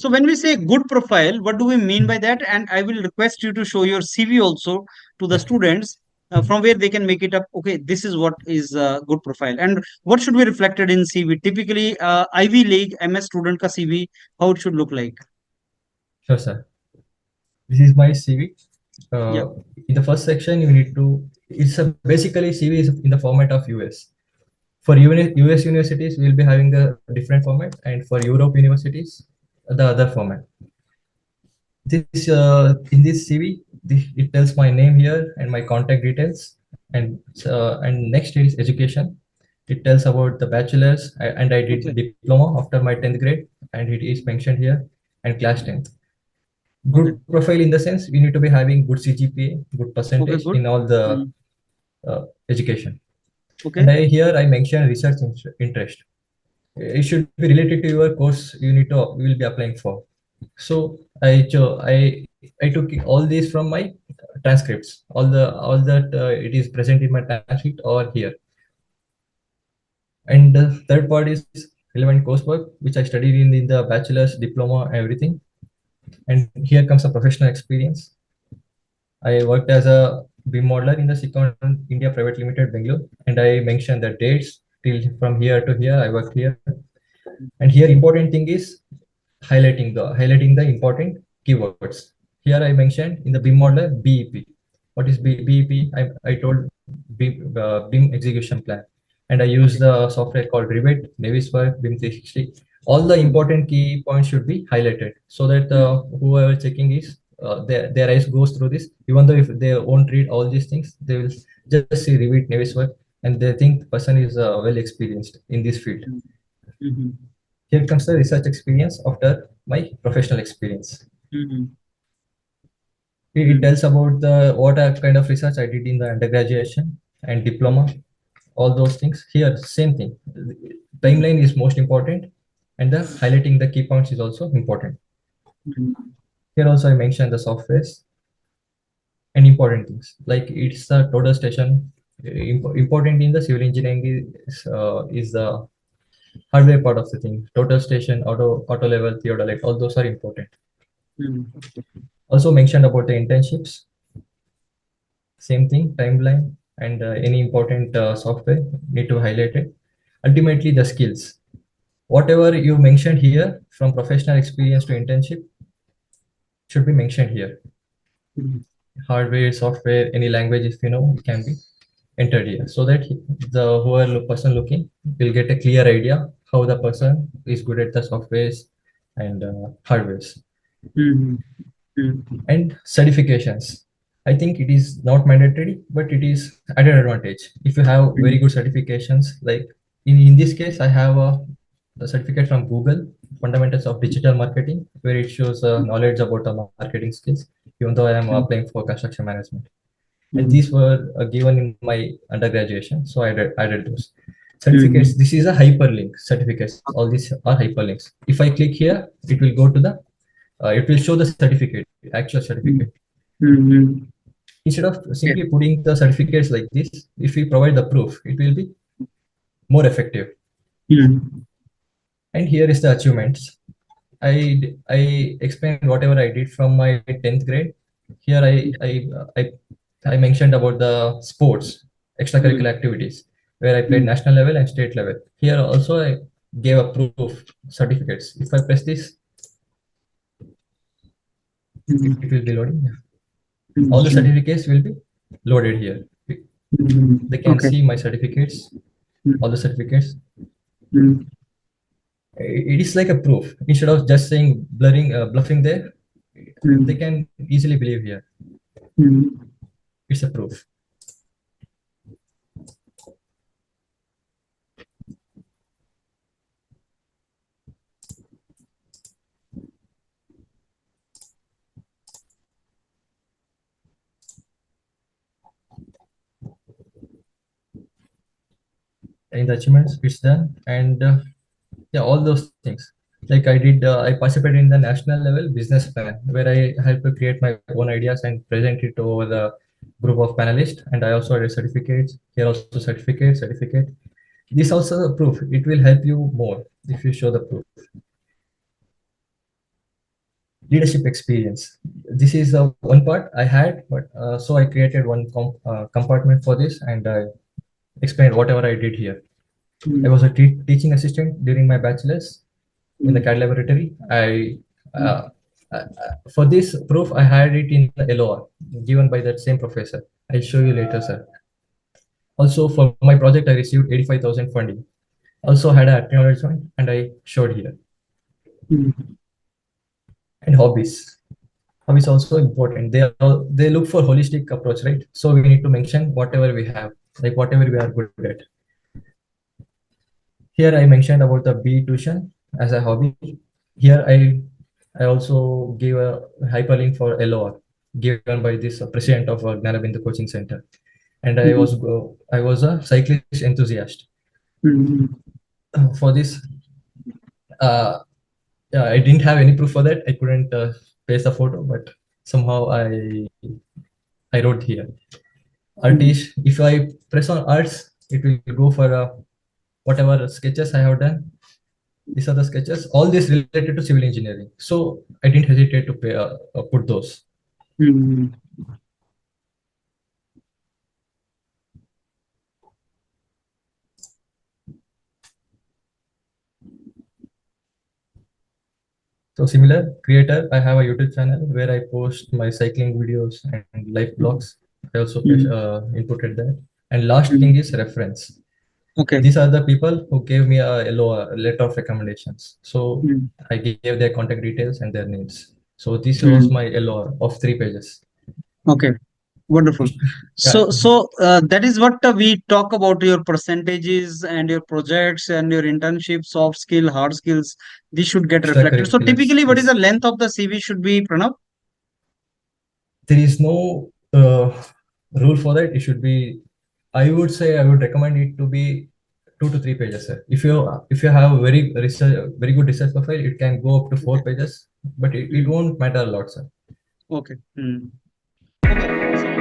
So when we say good profile, what do we mean by that? And I will request you to show your CV also to the Yeah. students from where they can make it up. Okay, this is what is good profile, and what should be reflected in CV. Typically, Ivy League MS student ka CV, how it should look like. Sure, sir. This is my CV. Yeah. In the first section, you need to. It's a basically CV is in the format of US. For US universities, we'll be having a different format, and for Europe universities, the other format. This in this CV, it tells my name here and my contact details, and next is education. It tells about the bachelor's, and I did Okay. diploma after my 10th grade, and it is mentioned here, and class 10th. Okay. Good profile in the sense we need to be having good CGPA, good Okay. percentage Good. in all the Mm. education. Okay. And here I mentioned research interest. It should be related to your course you will be applying for. So I took all these from my transcripts, all that it is present in my transcript or here. And the third part is relevant coursework which I studied in the bachelor's, diploma, everything. And here comes a professional experience. I worked as a BIM modeler in the Second India Private Limited, Bangalore, and I mentioned the dates till from here to here. I worked here, and here important thing is highlighting the important keywords. Here I mentioned in the BIM modeler BEP. What is BEP? I told BIM execution plan, and I use Okay. the software called Revit, Navisworks, BIM 360. All the Mm. important key points should be highlighted so that Mm. whoever checking is their eyes goes through this. Even though if they won't read all these things, they will just see Revit, Navisworks, and they think the person is well experienced in this field. Mm. Mhm. Here comes the research experience after my professional experience. Mhm. It Mm. tells about the what kind of research I did in the undergraduation and diploma, all those things. Here, same thing. Mm. Timeline is most important, and the highlighting the key points is also important. Mm. Here also I mentioned the softwares and important things like it's the total station. Important in the civil engineering is the hardware part of the thing. Total station, auto level, theodolite, all those are important. Mm. Also mentioned about the internships, same thing, timeline, and any important software need to highlight it. Ultimately, the skills, whatever you mentioned here, from professional experience to internship, should be mentioned here. Mm. Hardware, software, any language, if you know, it can be entered here so that the whoever person looking will get a clear idea how the person is good at the softwares and hardwares. Mhm. Mhm. And certifications, I think it is not mandatory, but it is added advantage if you have very good Mhm. certifications. Like in this case, I have a certificate from Google, Fundamentals of Digital Marketing, where it shows knowledge about the marketing skills, even though I am applying for construction management. And these Mhm. were given in my undergraduation, so I did those certificates. Mhm. This is a hyperlink certificates. All these are hyperlinks. If I click here, it will go to the it will show the certificate, actual certificate. Mhm. Mhm. Instead of simply Yeah. putting the certificates like this, if we provide the proof, it will be more effective. Mhm. And here is the achievements. I explained whatever I did from my 10th grade. Here I mentioned about the sports, extracurricular Mhm. activities, where I played Mhm. national level and state level. Here also I gave a proof certificates. If I press this, it will Mhm. be loading. Yeah. All the Mhm. certificates will be loaded here. They Mhm. can Okay. see my certificates, all the Mhm. certificates. Mhm. It is like a proof. Instead of just saying blurring, bluffing there, they Mhm. can easily believe here. Mhm. It's a proof. In the achievements, it's done. And yeah, all those things. Like I participated in the national level business plan where I helped to create my own ideas and present it over the group of panelists. And I also had certificates. Here also certificate. This also a proof. It will help you more if you show the proof. leadership experience. This is the one part I had, but so I created one compartment for this, and I explained whatever I did here. I was a teaching assistant during my bachelor's in the CAD laboratory. For this proof, I had it in the LOR given by that same professor. I'll show you later, sir. Also, for my project, I received 85,000 funding. Also had an acknowledgement, and I showed here. And hobbies. Hobbies also important. They look for holistic approach, right? So we need to mention whatever we have, like whatever we are good at. Here I mentioned about the B tuition as a hobby. Here I also gave a hyperlink for LOR given by this president of Gnanabindu Coaching Center, and I was a cyclist enthusiast. For this, uh, yeah, I didn't have any proof for that. I couldn't paste a photo, but somehow I wrote here. Artist. If I press on arts, it will go for whatever sketches I have done. These are the sketches. All this related to civil engineering. So I didn't hesitate to put those. So similar creator, I have a YouTube channel where I post my cycling videos and life blogs. I also inputted that. And last thing is reference. Okay. These are the people who gave me a letter of recommendations. So I gave their contact details and their names. So this was my LOR of 3 pages. Okay. Wonderful. Yeah, So that is what we talk about your percentages and your projects and your internship, soft skill, hard skills. These should get reflected. So extracurriculars. typically, what is the Yes. length of the CV should be, Pranav? There is no rule for that. It should be, I would say, I would recommend it to be 2 to 3 pages, sir. If you have very good research profile, it can go up to 4 pages, but it won't matter a lot, sir. Okay. Okay.